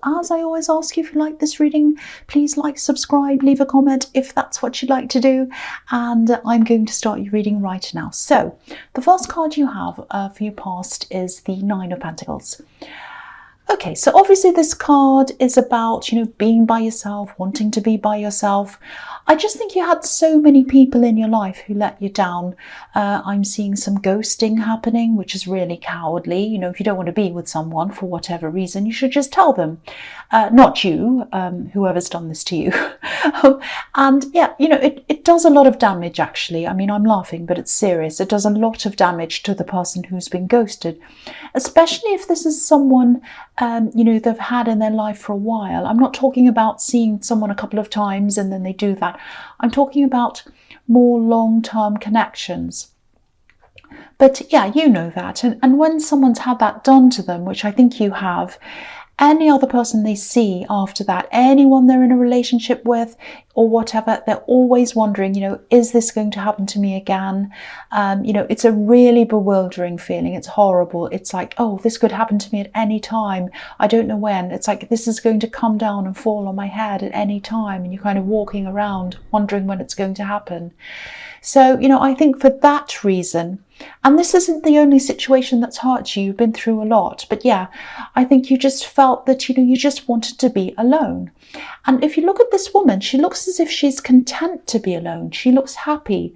as I always ask you, if you like this reading, please like, subscribe, leave a comment if that's what you'd like to do. And I'm going to start your reading right now. So the first card you have for your past is the Nine of Pentacles. Okay, so obviously this card is about, being by yourself, wanting to be by yourself. I just think you had so many people in your life who let you down. I'm seeing some ghosting happening, which is really cowardly. If you don't want to be with someone for whatever reason, you should just tell them. Not you, whoever's done this to you. And yeah, it does a lot of damage, actually. I mean, I'm laughing, but it's serious. It does a lot of damage to the person who's been ghosted, especially if this is someone they've had in their life for a while. I'm not talking about seeing someone a couple of times and then they do that. I'm talking about more long-term connections. But yeah, you know that. And when someone's had that done to them, which I think you have, any other person they see after that, anyone they're in a relationship with or whatever, they're always wondering, is this going to happen to me again? It's a really bewildering feeling. It's horrible. It's like, oh, this could happen to me at any time. I don't know when. It's like this is going to come down and fall on my head at any time. And you're kind of walking around wondering when it's going to happen. So, I think for that reason, and this isn't the only situation that's hurt you, you've been through a lot, but yeah, I think you just felt that, you just wanted to be alone. And if you look at this woman, she looks as if she's content to be alone. She looks happy.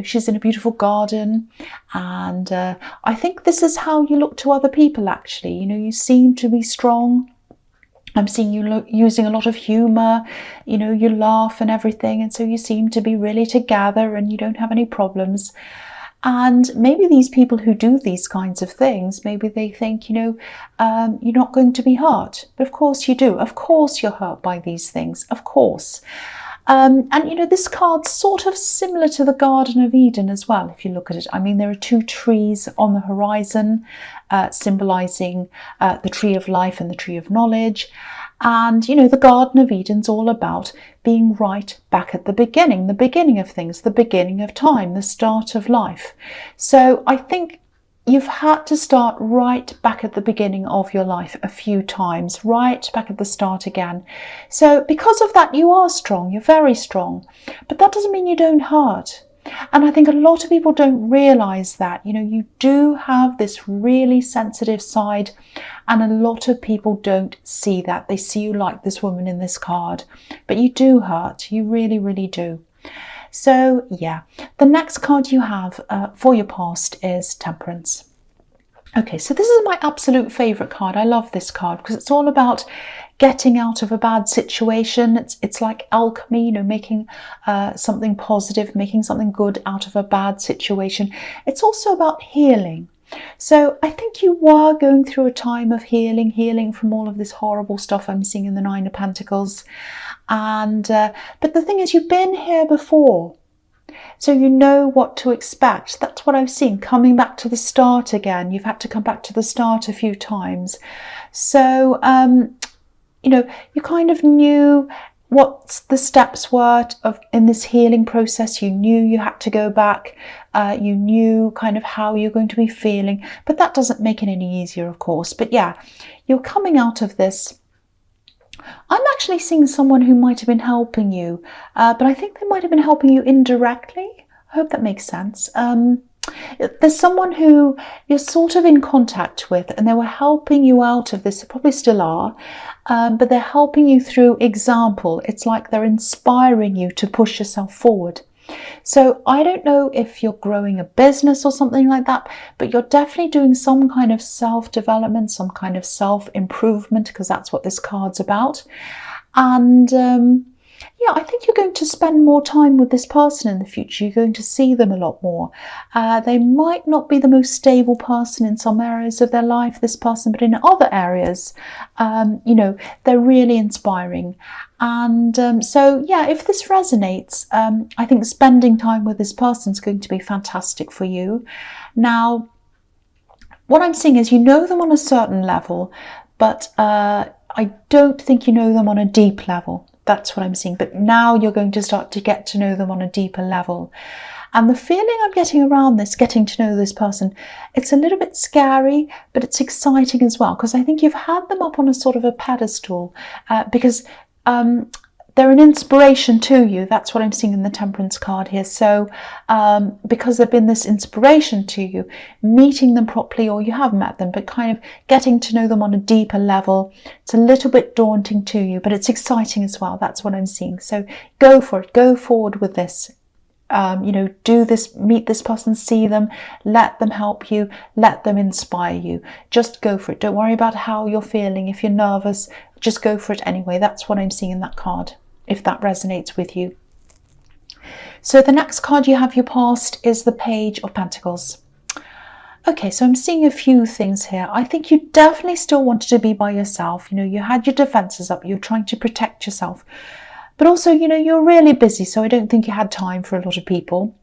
She's in a beautiful garden. And I think this is how you look to other people, actually. You seem to be strong. I'm seeing you using a lot of humour, you laugh and everything. And so you seem to be really together and you don't have any problems. And maybe these people who do these kinds of things, maybe they think, you're not going to be hurt. But of course you do. Of course you're hurt by these things. Of course. And this card's sort of similar to the Garden of Eden as well, if you look at it. I mean, there are two trees on the horizon, symbolizing the tree of life and the tree of knowledge. And, the Garden of Eden's all about being right back at the beginning of things, the beginning of time, the start of life. So I think you've had to start right back at the beginning of your life a few times, right back at the start again. So because of that, you are strong, you're very strong, but that doesn't mean you don't hurt. And I think a lot of people don't realize that, you do have this really sensitive side, and a lot of people don't see that. They see you like this woman in this card, but you do hurt. You really, really do. So yeah, the next card you have for your past is Temperance. Okay, so this is my absolute favorite card. I love this card because it's all about getting out of a bad situation. It's like alchemy, making something positive, making something good out of a bad situation. It's also about healing. So I think you were going through a time of healing from all of this horrible stuff I'm seeing in the Nine of Pentacles. And but the thing is, you've been here before. So you know what to expect. That's what I've seen, coming back to the start again. You've had to come back to the start a few times. So, you kind of knew what the steps were in this healing process. You knew you had to go back. You knew kind of how you're going to be feeling. But that doesn't make it any easier, of course. But yeah, you're coming out of this. I'm actually seeing someone who might have been helping you, but I think they might have been helping you indirectly. I hope that makes sense. There's someone who you're sort of in contact with, and they were helping you out of this. They probably still are, but they're helping you through example. It's like they're inspiring you to push yourself forward. So I don't know if you're growing a business or something like that, but you're definitely doing some kind of self-development, some kind of self-improvement, because that's what this card's about. And yeah, I think you're going to spend more time with this person in the future. You're going to see them a lot more. They might not be the most stable person in some areas of their life, this person, but in other areas, they're really inspiring. And so, yeah, if this resonates, I think spending time with this person is going to be fantastic for you. Now, what I'm seeing is you know them on a certain level, but I don't think you know them on a deep level. That's what I'm seeing. But now you're going to start to get to know them on a deeper level. And the feeling I'm getting around this, getting to know this person, it's a little bit scary, but it's exciting as well, because I think you've had them up on a sort of a pedestal because they're an inspiration to you. That's what I'm seeing in the Temperance card here. So because they've been this inspiration to you, meeting them properly, or you have met them, but kind of getting to know them on a deeper level, it's a little bit daunting to you, but it's exciting as well. That's what I'm seeing. So go for it. Go forward with this. You know, do this, meet this person, see them, let them help you, let them inspire you. Just go for it. Don't worry about how you're feeling. If you're nervous, just go for it anyway. That's what I'm seeing in that card, if that resonates with you. So the next card you have your past is the Page of Pentacles. Okay, so I'm seeing a few things here. I think you definitely still wanted to be by yourself. You know, you had your defenses up, you're trying to protect yourself. But also, you know, you're really busy, so I don't think you had time for a lot of people.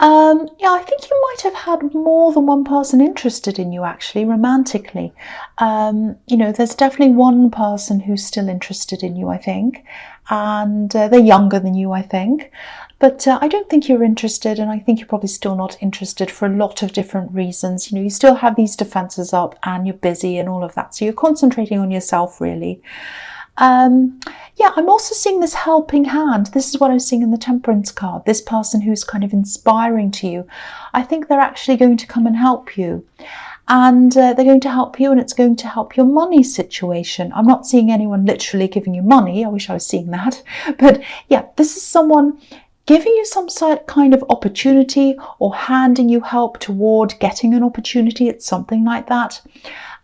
Yeah, I think you might have had more than one person interested in you, actually, romantically. You know, there's definitely one person who's still interested in you, I think. And they're younger than you, I think. But I don't think you're interested, and I think you're probably still not interested for a lot of different reasons. You know, you still have these defenses up and you're busy and all of that. So you're concentrating on yourself, really. Yeah, I'm also seeing this helping hand. This is what I'm seeing in the Temperance card. This person who's kind of inspiring to you. I think they're actually going to come and help you. And they're going to help you, and it's going to help your money situation. I'm not seeing anyone literally giving you money. I wish I was seeing that. But yeah, this is someone giving you some kind of opportunity or handing you help toward getting an opportunity. It's something like that.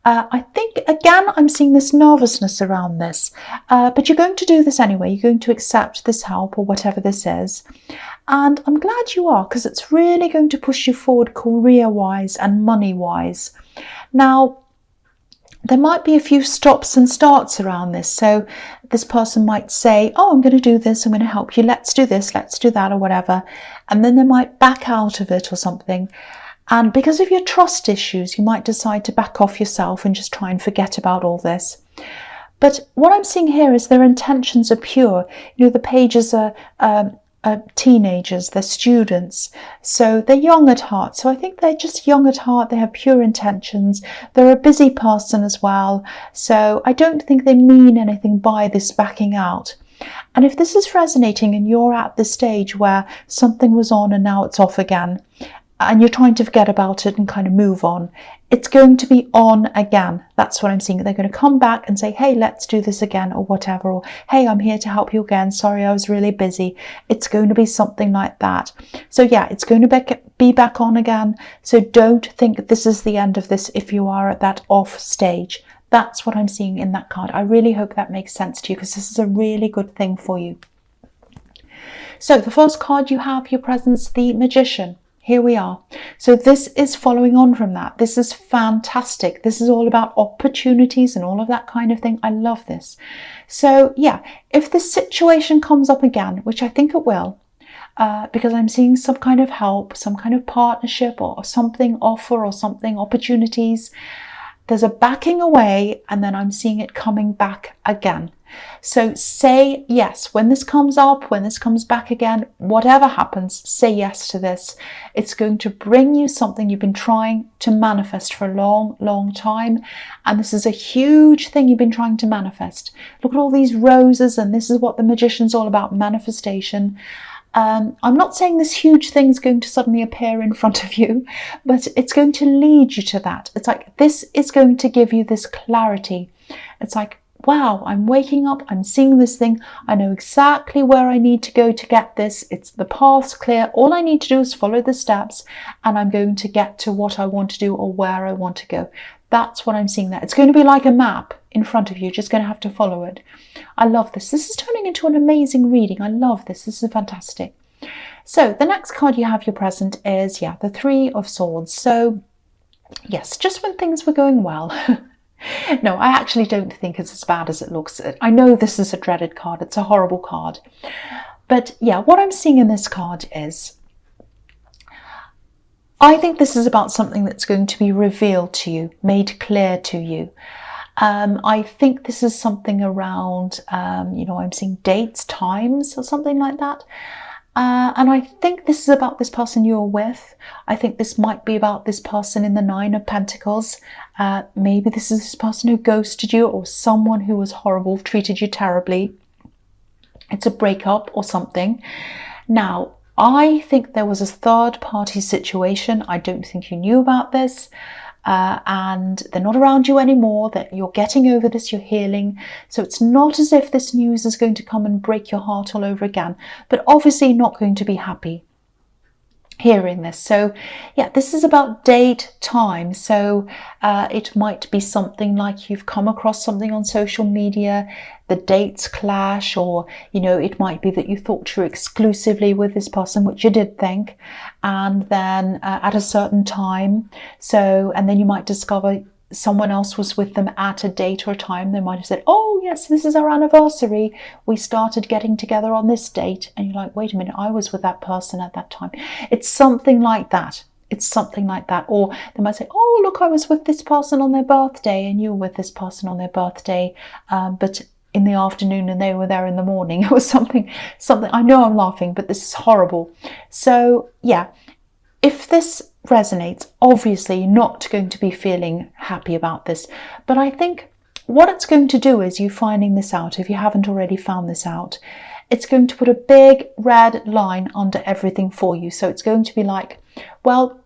I think, again, I'm seeing this nervousness around this, but you're going to do this anyway. You're going to accept this help or whatever this is. And I'm glad you are, because it's really going to push you forward career-wise and money-wise. Now, there might be a few stops and starts around this. So this person might say, oh, I'm going to do this, I'm going to help you, let's do this, let's do that, or whatever. And then they might back out of it or something. And because of your trust issues, you might decide to back off yourself and just try and forget about all this. But what I'm seeing here is their intentions are pure. You know, the pages are teenagers, they're students, so they're young at heart. So I think they're just young at heart, they have pure intentions. They're a busy person as well. So I don't think they mean anything by this backing out. And if this is resonating and you're at the stage where something was on and now it's off again, and you're trying to forget about it and kind of move on, it's going to be on again. That's what I'm seeing. They're going to come back and say, hey, let's do this again, or whatever, or hey, I'm here to help you again. Sorry, I was really busy. It's going to be something like that. So yeah, it's going to be back on again. So don't think this is the end of this if you are at that off stage. That's what I'm seeing in that card. I really hope that makes sense to you, because this is a really good thing for you. So the first card you have, your presence, the Magician. Here we are. So this is following on from that. This is fantastic. This is all about opportunities and all of that kind of thing. I love this. So yeah, if this situation comes up again, which I think it will, because I'm seeing some kind of help, some kind of partnership or something offer or something, opportunities, there's a backing away and then I'm seeing it coming back again. So say yes when this comes up, when this comes back again, whatever happens, say yes to this. It's going to bring you something you've been trying to manifest for a long, long time. And this is a huge thing you've been trying to manifest. Look at all these roses, and this is what the Magician's all about, manifestation. I'm not saying this huge thing's going to suddenly appear in front of you, but it's going to lead you to that. It's like this is going to give you this clarity. It's like, wow, I'm waking up, I'm seeing this thing, I know exactly where I need to go to get this. It's the path's clear. All I need to do is follow the steps and I'm going to get to what I want to do or where I want to go. That's what I'm seeing there. It's going to be like a map in front of you. You're just going to have to follow it. I love this. This is turning into an amazing reading. I love this. This is fantastic. So the next card you have your present is, yeah, the Three of Swords. So yes, just when things were going well. No, I actually don't think it's as bad as it looks. I know this is a dreaded card. It's a horrible card. But yeah, what I'm seeing in this card is, I think this is about something that's going to be revealed to you, made clear to you. I think this is something around, I'm seeing dates, times, or something like that. And I think this is about this person you're with. I think this might be about this person in the Nine of Pentacles. Maybe this is this person who ghosted you, or someone who was horrible, treated you terribly. It's a breakup or something. Now, I think there was a third party situation. I don't think you knew about this. And they're not around you anymore, that you're getting over this, you're healing. So it's not as if this news is going to come and break your heart all over again, but obviously not going to be happy hearing this. So yeah, this is about date, time. So it might be something like you've come across something on social media, the dates clash, or it might be that you thought you were exclusively with this person, which you did think, and then at a certain time, and then you might discover someone else was with them at a date or a time. They might have said, oh yes, this is our anniversary, we started getting together on this date, and you're like, wait a minute, I was with that person at that time. It's something like that. It's something like that. Or they might say, oh look, I was with this person on their birthday, and you were with this person on their birthday, but in the afternoon, and they were there in the morning. It was something. I know I'm laughing, but this is horrible. So yeah, if this resonates, obviously you're not going to be feeling happy about this, but I think what it's going to do is you finding this out, if you haven't already found this out, it's going to put a big red line under everything for you. So it's going to be like, well,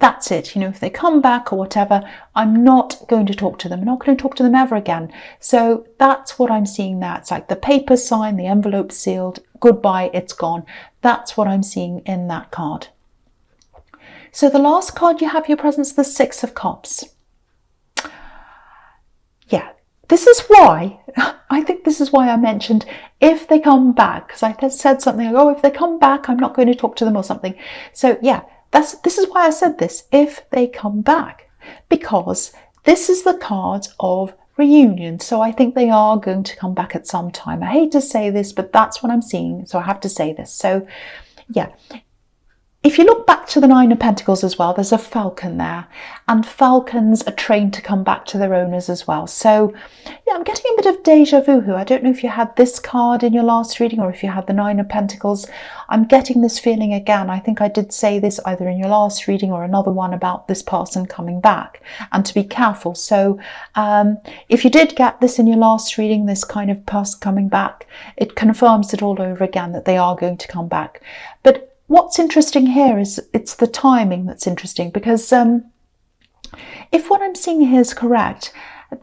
that's it. If they come back or whatever, I'm not going to talk to them. I'm not going to talk to them ever again. So that's what I'm seeing there. It's like the paper signed, the envelope sealed, goodbye, it's gone. That's what I'm seeing in that card. So the last card you have your presence, the Six of Cups. Yeah, this is why, I think this is why I mentioned if they come back, because I said something like, oh, if they come back, I'm not going to talk to them or something. So yeah, this is why I said this, if they come back, because this is the card of reunion. So I think they are going to come back at some time. I hate to say this, but that's what I'm seeing. So I have to say this. So yeah. If you look back to the Nine of Pentacles as well, there's a falcon there, and falcons are trained to come back to their owners as well. So yeah, I'm getting a bit of deja vu. I don't know if you had this card in your last reading or if you had the Nine of Pentacles. I'm getting this feeling again. I think I did say this either in your last reading or another one about this person coming back, and to be careful. So if you did get this in your last reading, this kind of person coming back, it confirms it all over again that they are going to come back. But what's interesting here is it's the timing that's interesting, because if what I'm seeing here is correct,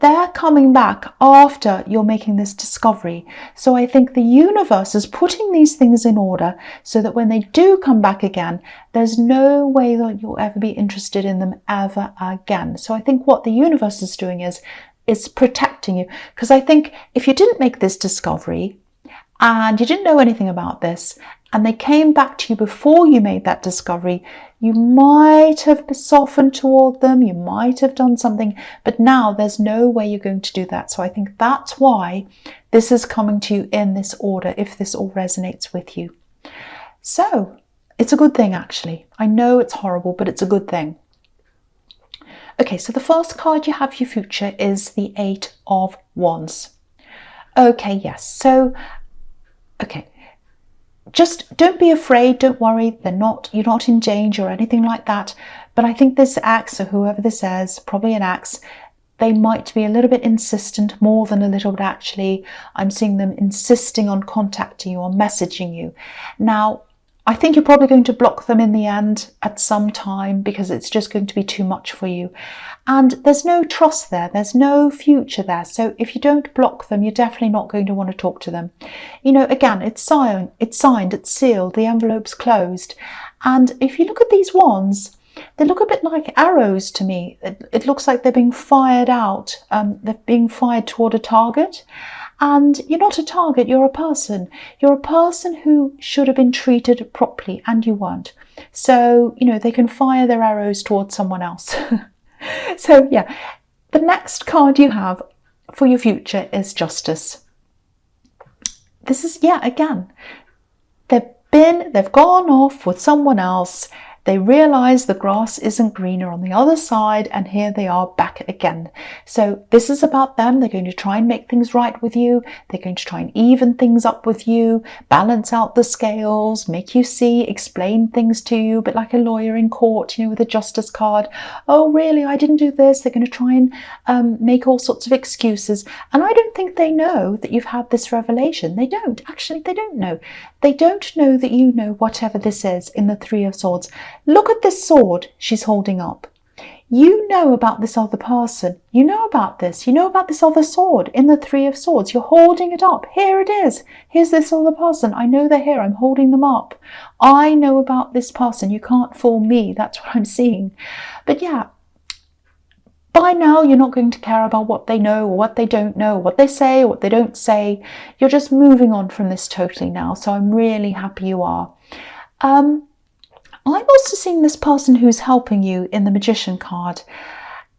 they're coming back after you're making this discovery. So I think the universe is putting these things in order so that when they do come back again, there's no way that you'll ever be interested in them ever again. So I think what the universe is doing is protecting you, because I think if you didn't make this discovery and you didn't know anything about this, and they came back to you before you made that discovery, you might have softened toward them, you might have done something, but now there's no way you're going to do that. So I think that's why this is coming to you in this order, if this all resonates with you. So it's a good thing, actually. I know it's horrible, but it's a good thing. Okay, so the first card you have for your future is the Eight of Wands. Okay, yes. So, okay. Just don't be afraid, don't worry, you're not in danger or anything like that. But I think this ex, or whoever this is, probably an ex, they might be a little bit insistent, more than a little bit actually. I'm seeing them insisting on contacting you or messaging you. Now, I think you're probably going to block them in the end at some time, because it's just going to be too much for you. And there's no trust there. There's no future there. So if you don't block them, you're definitely not going to want to talk to them. Again, it's signed, it's sealed, the envelope's closed. And if you look at these wands, they look a bit like arrows to me. It looks like they're being fired out. They're being fired toward a target. And you're not a target, you're a person. You're a person who should have been treated properly, and you weren't. So, they can fire their arrows towards someone else. So, yeah, the next card you have for your future is Justice. This is, yeah, again, they've gone off with someone else. They realize the grass isn't greener on the other side, and here they are back again. So this is about them. They're going to try and make things right with you. They're going to try and even things up with you, balance out the scales, make you see, explain things to you, but like a lawyer in court, with a justice card. Oh, really? I didn't do this. They're going to try and make all sorts of excuses. And I don't think they know that you've had this revelation. They don't. Actually, they don't know. They don't know that you know whatever this is in the Three of Swords. Look at this sword she's holding up. You know about this other person. You know about this. You know about this other sword in the Three of Swords. You're holding it up. Here it is. Here's this other person. I know they're here. I'm holding them up. I know about this person. You can't fool me. That's what I'm seeing. But yeah, by now you're not going to care about what they know or what they don't know, or what they say or what they don't say. You're just moving on from this totally now. So I'm really happy you are. I'm also seeing this person who's helping you in the Magician card.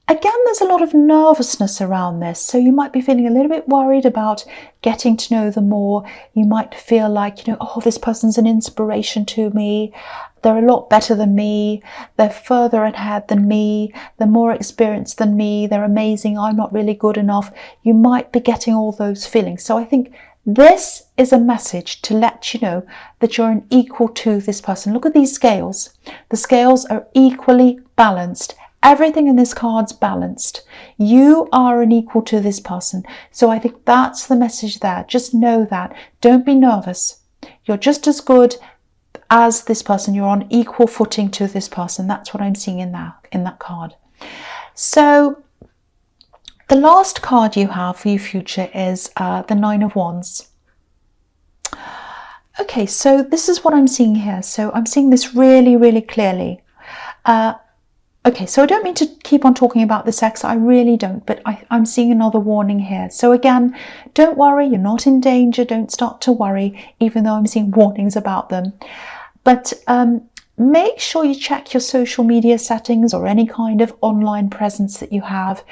Again, there's a lot of nervousness around this. So you might be feeling a little bit worried about getting to know them more. You might feel like, oh, this person's an inspiration to me. They're a lot better than me. They're further ahead than me. They're more experienced than me. They're amazing. I'm not really good enough. You might be getting all those feelings. So I think this is a message to let you know that you're an equal to this person. Look at these scales. The scales are equally balanced. Everything in this card's balanced. You are an equal to this person. So I think that's the message there. Just know that. Don't be nervous. You're just as good as this person. You're on equal footing to this person. That's what I'm seeing in that card. So the last card you have for your future is the Nine of Wands. Okay, so this is what I'm seeing here. So I'm seeing this really, really clearly. Okay, so I don't mean to keep on talking about this ex. I really don't, but I'm seeing another warning here. So again, don't worry. You're not in danger. Don't start to worry, even though I'm seeing warnings about them. But make sure you check your social media settings or any kind of online presence that you have.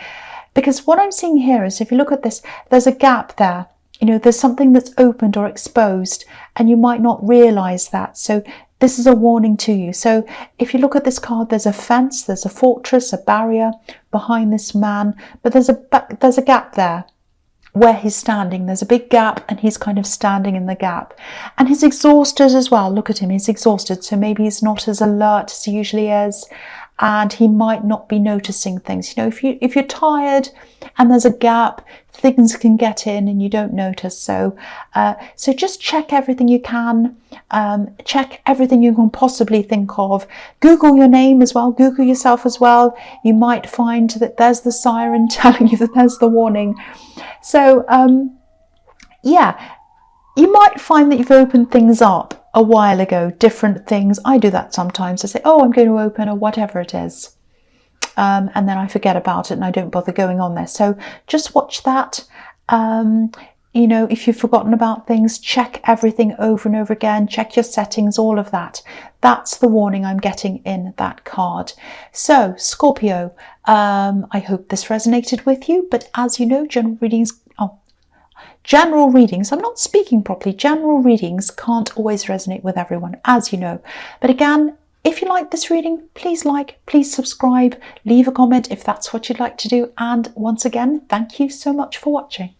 Because what I'm seeing here is, if you look at this, there's a gap there. There's something that's opened or exposed, and you might not realize that. So this is a warning to you. So if you look at this card, there's a fence, there's a fortress, a barrier behind this man, but there's a gap there where he's standing. There's a big gap, and he's kind of standing in the gap. And he's exhausted as well. Look at him, he's exhausted. So maybe he's not as alert as he usually is. And he might not be noticing things. If you're tired and there's a gap, things can get in and you don't notice. So just check everything you can. Check everything you can possibly think of. Google your name as well. Google yourself as well. You might find that there's the siren telling you that there's the warning. So yeah, you might find that you've opened things up a while ago, different things. I do that sometimes. I say, oh, I'm going to open or whatever it is. And then I forget about it and I don't bother going on there. So just watch that. If you've forgotten about things, check everything over and over again. Check your settings, all of that. That's the warning I'm getting in that card. So Scorpio, I hope this resonated with you. But as you know, general readings, I'm not speaking properly. General readings can't always resonate with everyone, as you know. But again, if you like this reading, please please subscribe, leave a comment if that's what you'd like to do. And once again, thank you so much for watching.